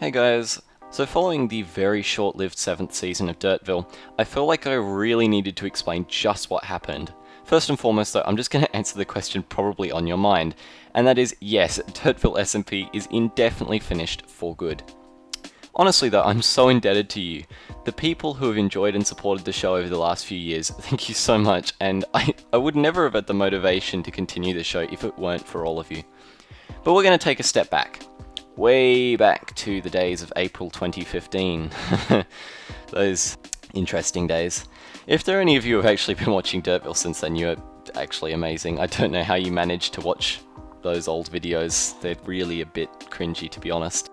Hey guys, so following the very short-lived 7th season of Dirtville, I feel like I really needed to explain just what happened. First and foremost though, I'm just going to answer the question probably on your mind, and that is yes, Dirtville SMP is indefinitely finished for good. Honestly though, I'm so indebted to you. The people who have enjoyed and supported the show over the last few years, thank you so much, and I would never have had the motivation to continue the show if it weren't for all of you. But we're going to take a step back. Way back to the days of April 2015. Those interesting days. If there are any of you who have actually been watching Dirtville since then, you're actually amazing. I don't know how you managed to watch those old videos. They're really a bit cringy, to be honest.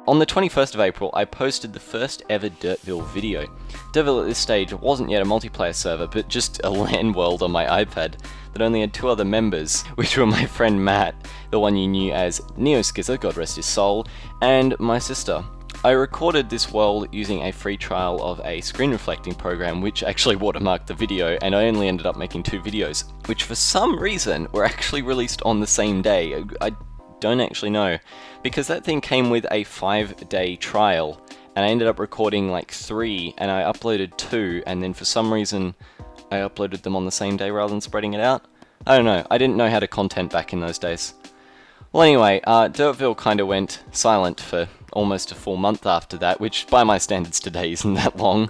On the 21st of April, I posted the first ever Dirtville video. Dirtville at this stage wasn't yet a multiplayer server, but just a LAN world on my iPad that only had 2 other members, which were my friend Matt, the one you knew as Neoskizzer, God rest his soul, and my sister. I recorded this world using a free trial of a screen reflecting program which actually watermarked the video, and I only ended up making 2 videos, which for some reason were actually released on the same day. I don't actually know, because that thing came with a 5-day trial, and I ended up recording like 3, and I uploaded 2, and then for some reason I uploaded them on the same day rather than spreading it out. I don't know, I didn't know how to content back in those days. Well anyway, Dirtville kinda went silent for almost a full month after that, which by my standards today isn't that long.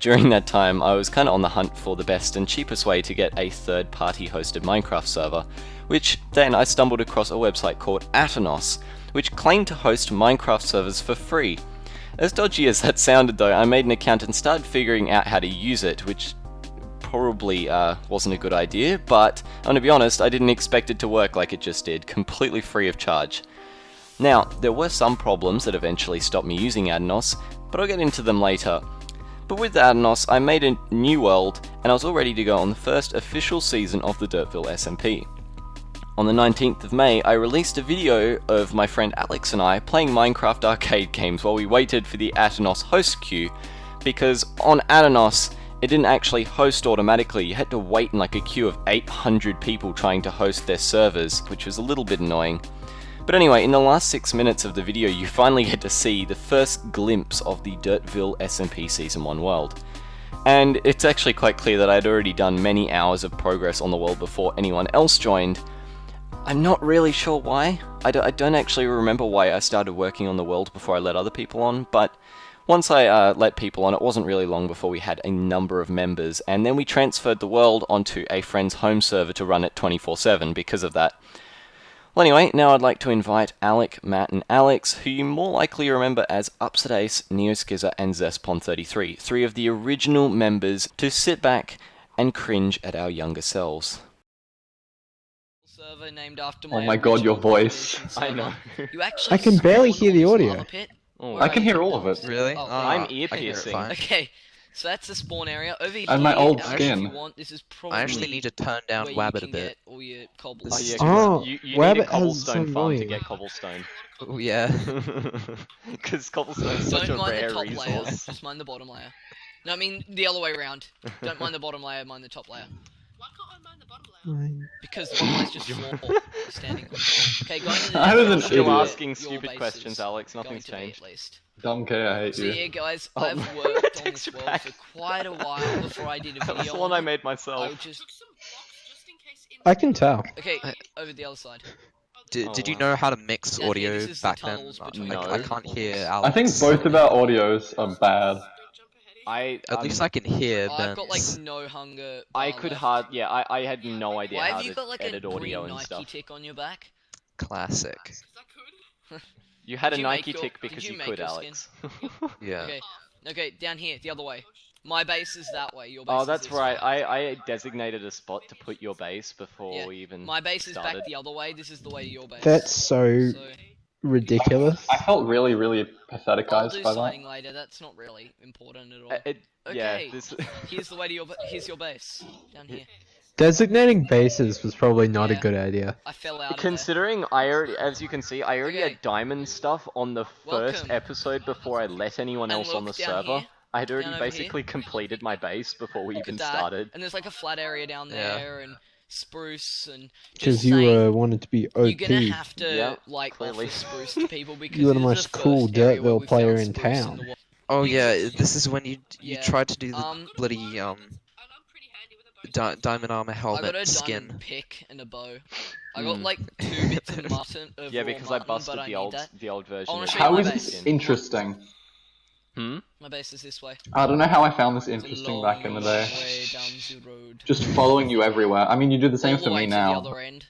During that time, I was kinda on the hunt for the best and cheapest way to get a third-party hosted Minecraft server, which then I stumbled across a website called Atanos, which claimed to host Minecraft servers for free. As dodgy as that sounded though, I made an account and started figuring out how to use it, which probably wasn't a good idea, but I'm gonna be honest, I didn't expect it to work like it just did, completely free of charge. Now, there were some problems that eventually stopped me using Atanos, but I'll get into them later. But with Atanos, I made a new world, and I was all ready to go on the first official season of the Dirtville SMP. On the 19th of May, I released a video of my friend Alex and I playing Minecraft arcade games while we waited for the Atanos host queue, because on Atanos, it didn't actually host automatically. You had to wait in like a queue of 800 people trying to host their servers, which was a little bit annoying. But anyway, in the last 6 minutes of the video, you finally get to see the first glimpse of the Dirtville SMP Season 1 world. And it's actually quite clear that I'd already done many hours of progress on the world before anyone else joined. I'm not really sure why. I don't actually remember why I started working on the world before I let other people on, but once I let people on, it wasn't really long before we had a number of members, and then we transferred the world onto a friend's home server to run it 24/7 because of that. Well anyway, now I'd like to invite Alec, Matt and Alex, who you more likely remember as Upsidace, Neoskizzer and Zespon33, 3 of the original members, to sit back and cringe at our younger selves. Server named after Oh my god, your voice. I know. You actually I can barely spawned hear the on this audio. lava pit? Oh, I can hear all of it. Really? Oh, I'm I ear can hear it piercing. fine. Okay, so that's the spawn area. Over here, And my old Alex, skin. if you want, this is probably I actually need to turn down where Wabbit you a can bit. get all your cobble. Oh, yeah, 'cause Oh, you need Wabbit a has cobblestone some farm to volume. get cobblestone. Oh yeah. Because cobblestone is such Don't a mind the rare top layer, resource. just mind the bottom layer. No, I mean the other way around. Don't mind the bottom layer, mind the top layer. Why can't I mind the bottom layer? Because the bottom layer's just floor you're standing on. Okay, going to the I was next an one, Still idiot. asking your stupid base questions, is Alex. going Nothing's to be changed. At least. Dumb K, I hate So you. yeah, guys, Oh, I've worked on this texture world pack. for quite a while before I did a That was video the one on I it. made I myself. would just Took some blocks just in case. I can tell. okay over the other side. Did you wow. know how to mix Yeah, audio this is the back then? tunnels between No. I can't hear I Alex. think both of our audios are bad. Don't jump ahead of you. At least I can hear I've got like Ben's. no hunger. I bar could left. I had no idea Why how have you to got like a edit green audio and Nike stuff. tick on your back? Classic. 'Cause I could. You had Did a you make Nike your- tick did because you you make could, your Alex. Yeah. Okay, okay, down here, the other way. My base is that way. Your base. Oh, is that's this right. way. I designated a spot to put your base before Yeah, we even My base is started. back the other way. This is the way your base. That's so So ridiculous. I felt really, really pathetic, I'll guys, do by that. signing later. That's not really important at all. Yeah, Okay. this. Here's the way to your. Here's your base down here. Designating bases was probably not a Yeah. good idea. I fell out of there. Considering I already, as you can see, I already Okay. had diamond stuff on the first Welcome. episode before I let anyone And else on the look down server. here. I had already Down over basically completed my base before we Look even at that. started. And there's like a flat area down Yeah. there, and spruce and just Because you saying wanted to be OP. you're gonna have to Yeah, like clearly. offer spruce to people because You were the it is most cool first area where Dirtville we player found in spruce town. the wild. Oh You yeah, just- this is when you Yeah. tried to do the Um, bloody And I'm pretty handy with a bow. diamond armor I got helmet a skin. diamond pick and a bow. I got Mm. like 2 bits of mutton. Of Yeah, raw because I mutton, busted but I the need old that. version. wanna of show the you How my is skin. this base. interesting? Hmm? My base is this way. I don't know how I found this It's a interesting long, back in the long day. way down the road. Just following you everywhere. I mean, you do the same All the for way me to the now. other end.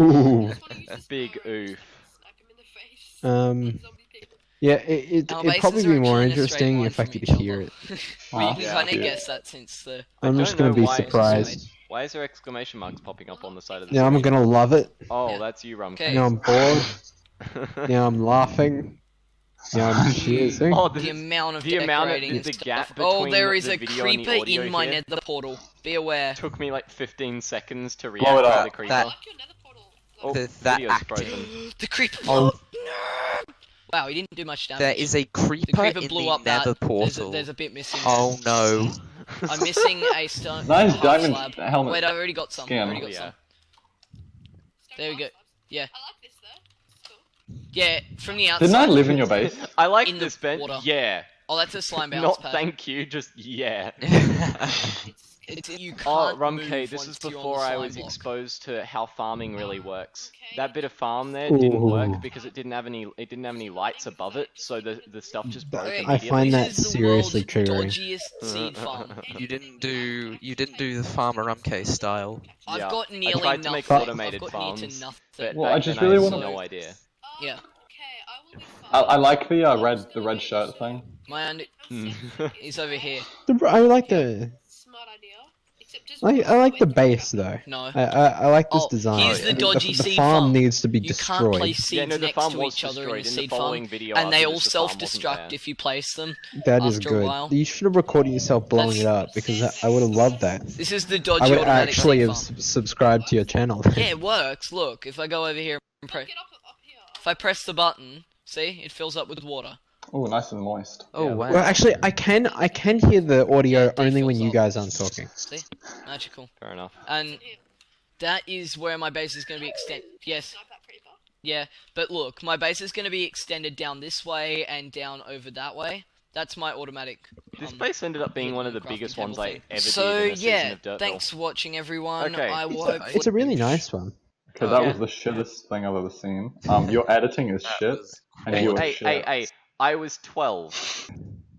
Ooh. Just wanna use this Big bow and oof. smack 'em in the face. Um, Zombie people. Yeah, Our it'd probably bases be are more actually in a straight interesting line if I from could each hear other. it. Well, you Ah, can Yeah. kind of cute. guess that since the. I I'm don't just gonna know be why- surprised. Why is there exclamation marks popping up on the side of the Now I'm screen? gonna love it. Oh, Yeah. that's you, Rumcase. Okay. Now I'm bored. Now I'm laughing. Now I'm cheersing. Oh, The the, amount of the amount of decorating and the stuff. gap Oh, between there is the a video and the creeper audio in my here nether portal. Be aware. took me like 15 seconds to Blow react it to up. the creeper. I That- like your nether portal. Oh, That video's acting. frozen. The creeper Oh. blew up. No! Wow, he didn't do much damage. There is a the creeper creeper in blew the up that. nether portal. There's a bit missing. Oh no. I'm missing a stone. Nice half diamond slab. helmet Wait, I already got some. skin. I already got Yeah. some. Stone There we go. slabs. Yeah. I like this though. It's cool. Yeah, from the outside. Didn't I live in your base? I like In the this Ben. water. Yeah. Oh, that's a slime bounce Not pad. thank you, just yeah. It's you Oh, can't Rumcake, move this is once you're on before the I slime was block. exposed to how farming really works. Okay. That bit of farm there didn't Ooh. work because it didn't have any lights above it, so the stuff just broke Okay, I find immediately. that this is the seriously world's triggering. dodgiest seed farm. You didn't do the farmer Rumcase style. I've Yeah. got I nearly tried to nothing. make I've automated got near to farms, nothing. But Well, I back just then really had wanna- no idea. Yeah. Okay, I will be I fine. like the red shirt thing. My hand is over here. I like the Smart idea. Except just I like the base though. No. I like this Oh, design. here's the dodgy the seed farm farm. needs to be You can't destroyed. place seeds Yeah, no, the next farm to was each other in a destroyed in the seed farm, following video. and they after all this, the farm wasn't self-destruct there. if you place them. That is after a good. while. You should have recorded yourself blowing it up because I would have loved that. This is the I dodgy would automatic actually seed have farm. subscribed to your channel. Yeah, it works. Look, if I go over here and press, Get up here. if I press the button, see, it fills up with water. Oh, nice and moist. Oh Yeah. wow. Well, actually, I can hear the audio Yeah, only when fills you up. guys aren't talking. See, magical. Fair enough. And Here. that is where my base is going to be extended. Yes, Snipe that creeper. yeah, but look, my base is going to be extended down this way and down over that way. That's my automatic. This base ended up being one of the crafting biggest table ones I thing. ever So did in a season yeah, of Dirtville. thanks for watching, everyone. Okay. I will It's a- hopefully. It's a really nice one. Okay, that Yeah. was the shittest thing I've ever seen. Your editing is shit, and you are Hey, shit. hey, I was 12.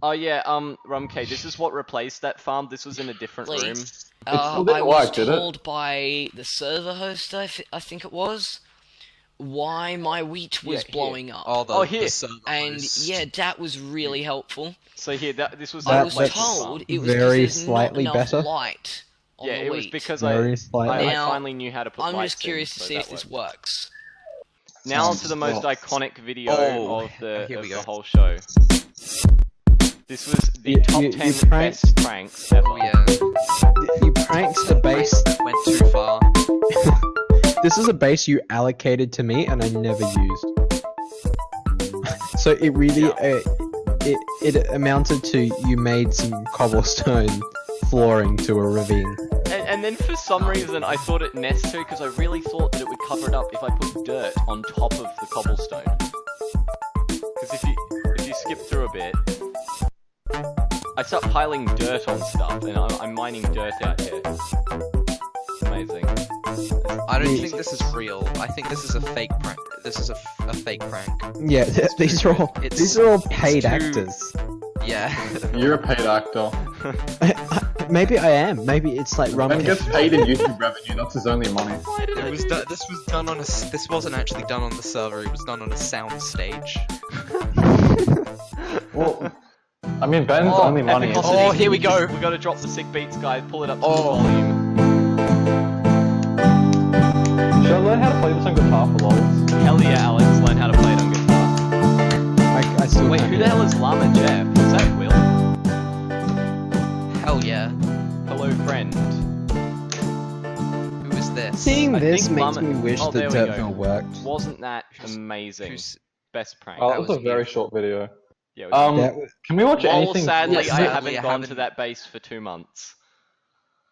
Oh yeah, Rumcake, this is what replaced that farm. This was in a different room. Please. still didn't I was work, did it? told by the server host, I think it was, why my wheat was Yeah, here. blowing up. Oh, here. the server And host. yeah, that was really helpful. So here, this was. I That- was replaced that's told farm. it was 'cause very there's slightly not enough better. light on Yeah, the it was wheat. because Very I slightly. Now, finally knew how to put I'm lights just curious in, to so see that if this worked. works. Now to the most Oh. iconic video Oh, of the here we go. whole show. This was the You- top you 10 pranked- best pranks ever. Oh yeah. You pranked the base. That went too far. This is a base you allocated to me and I never used. So it really it amounted to you made some cobblestone flooring to a ravine. And then for some reason I thought it necessary because I really thought that it would cover it up if I put dirt on top of the cobblestone. Because if you skip through a bit, I start piling dirt on stuff and I'm mining dirt out here. Amazing. I don't Yeah. think this is real. I think this is a fake prank. This is a fake prank. Yeah, these are all It's paid too- actors. Yeah. You're a paid actor. Maybe I am. Maybe it's like Ben gets Rumcase. paid in YouTube revenue. That's his only money. It was this was done on a. This wasn't actually done on the server. It was done on a sound stage. Well, I mean, Ben's Oh, only money. epic is- Austin. Oh, here we go. We gotta drop the sick beats, guys. Pull it up to Oh. the volume. Should I learn how to play this on guitar for lols? Hell yeah, Alex. Learn how to play it on guitar. I still Wait, can't who do the hell is Llama Jeff? Is that Will? Hell yeah. Hello, friend. Who is this? Seeing I this think makes Llama- me wish Oh, that there we go. Dirtville worked. Wasn't that amazing? Who's Best prank. Oh, That that was was a very beautiful. short video. Yeah, it was Um, That was- Can we watch Lol, anything? sadly, Yes, I sadly, haven't I gone haven't- to that base for 2 months.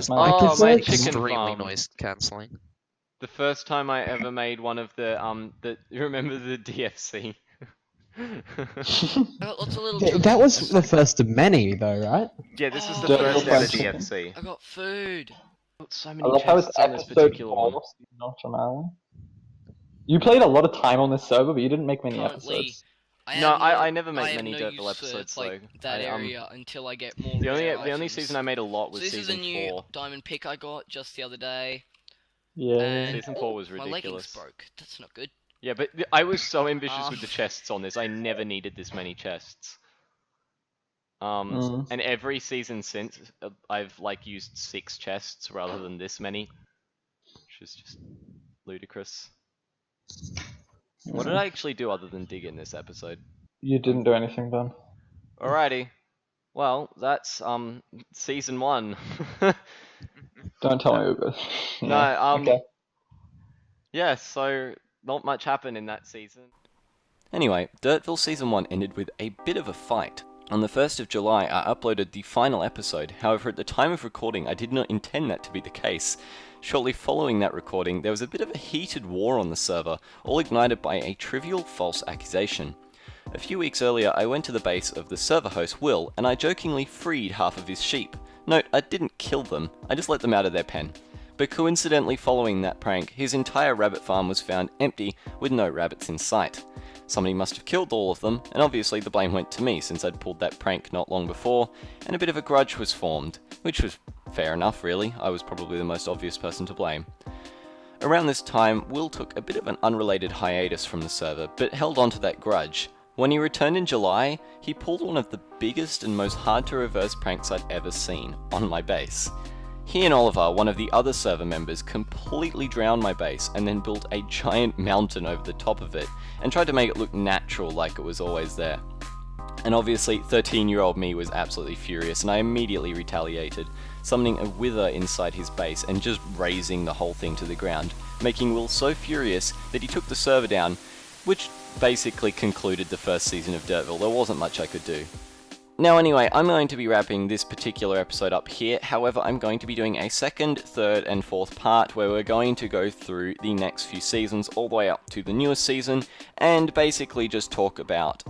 Check Oh, my my chicken chicken extremely farm. noise cancelling. The first time I ever made one of the you remember the DFC? I got lots of little That was the first of many, though, right? Yeah, this was the Oh, first yeah. ever DFC. I got food. Got so I many love how it's chests on this episode particular 4 one. of Season of John Island. You played a lot of time on this server, but you didn't make many Currently, episodes. I never make have many no Dirtville use for, episodes, like, though. that I, area until I get more. The rare only items. season I made a lot was So this is a season new 4. diamond pick I got just the other day. Yeah. And Season 4 was my leggings ridiculous. broke. That's not good. Yeah, but I was so ambitious Um. with the chests on this. I never needed this many chests. Mm. And every season since, I've like used 6 chests rather than this many, which is just ludicrous. What did I actually do other than dig in this episode? You didn't do anything, Ben. Alrighty. Well, that's season 1. Don't tell me about this. No, Okay. Yeah, so not much happened in that season. Anyway, Dirtville Season 1 ended with a bit of a fight. On the 1st of July, I uploaded the final episode. However, at the time of recording, I did not intend that to be the case. Shortly following that recording, there was a bit of a heated war on the server, all ignited by a trivial false accusation. A few weeks earlier, I went to the base of the server host Will, and I jokingly freed half of his sheep. Note, I didn't kill them, I just let them out of their pen. But coincidentally following that prank, his entire rabbit farm was found empty with no rabbits in sight. Somebody must have killed all of them, and obviously the blame went to me since I'd pulled that prank not long before, and a bit of a grudge was formed, which was fair enough really, I was probably the most obvious person to blame. Around this time, Will took a bit of an unrelated hiatus from the server, but held on to that grudge. When he returned in July, he pulled one of the biggest and most hard to reverse pranks I'd ever seen, on my base. He and Oliver, one of the other server members, completely drowned my base and then built a giant mountain over the top of it and tried to make it look natural like it was always there. And obviously, 13-year-old me was absolutely furious and I immediately retaliated, summoning a wither inside his base and just razing the whole thing to the ground, making Will so furious that he took the server down, which basically concluded the first season of Dirtville. There wasn't much I could do. Now anyway, I'm going to be wrapping this particular episode up here, however I'm going to be doing a second, third and fourth part where we're going to go through the next few seasons all the way up to the newest season and basically just talk about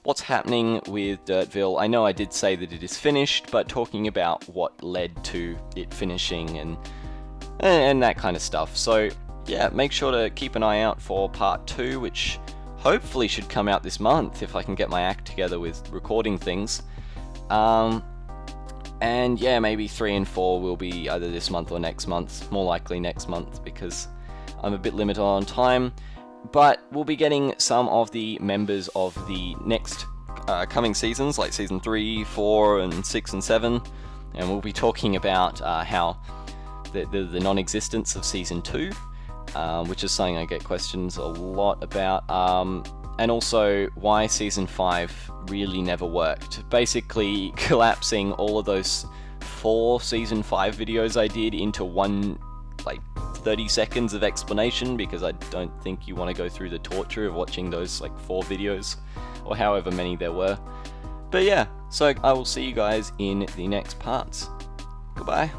what's happening with Dirtville. I know I did say that it is finished, but talking about what led to it finishing and that kind of stuff. So yeah, make sure to keep an eye out for part 2, which hopefully should come out this month if I can get my act together with recording things. And yeah, maybe 3 and 4 will be either this month or next month. More likely next month because I'm a bit limited on time. But we'll be getting some of the members of the next coming seasons, like season 3, 4, and 6 and 7. And we'll be talking about how the non-existence of season 2. Which is something I get questions a lot about, and also why Season 5 really never worked. Basically collapsing all of those 4 Season 5 videos I did into one, like, 30 seconds of explanation, because I don't think you want to go through the torture of watching those, like, 4 videos, or however many there were. But yeah, so I will see you guys in the next parts. Goodbye.